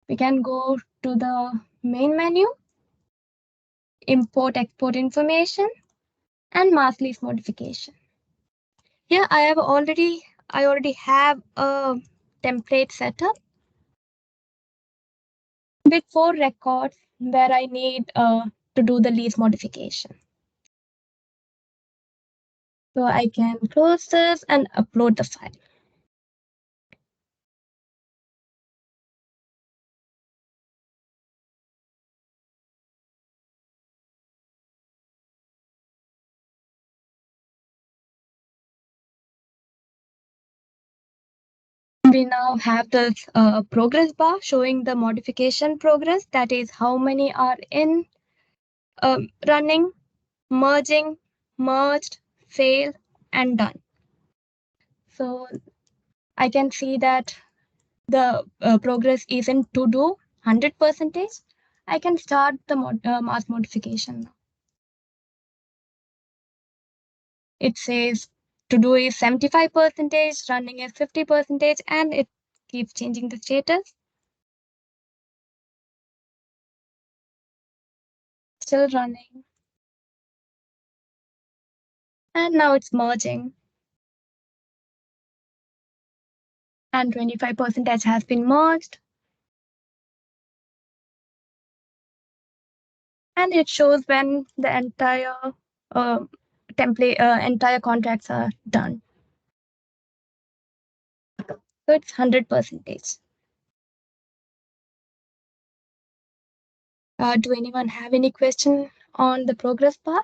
We can go to the main menu, import export information, and mass lease modification. Here I already have a template set up with 4 records where I need to do the lease modification. So I can close this and upload the file. We now have this progress bar showing the modification progress. That is how many are in running, merging, merged, failed, and done. So I can see that the progress is in to do 100%. I can start the mass modification now. It says to do is 75%, running is 50%, and it keeps changing the status. Still running. And now it's merging. And 25% has been merged. And it shows when the entire entire contracts are done. So it's 100%. Do anyone have any question on the progress bar?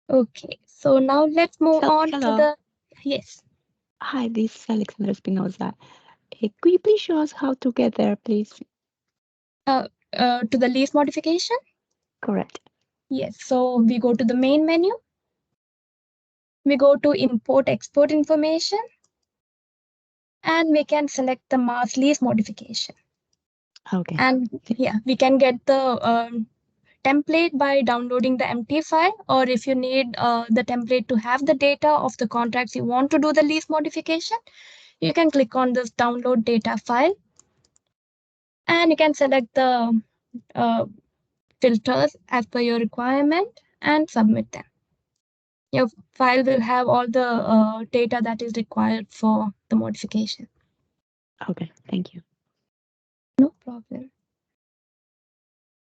Okay, so now let's move on to the, yes. Hi, this is Alexandra Espinosa. Could you please show us how to get there, please? To the lease modification? Correct. Yes, so we go to the main menu. We go to import export information. And we can select the mass lease modification. Okay. And yeah, we can get the template by downloading the empty file, or if you need the template to have the data of the contracts you want to do the lease modification, you can click on this download data file, and you can select the filters as per your requirement and submit them. Your file will have all the data that is required for the modification. Okay, thank you. No problem.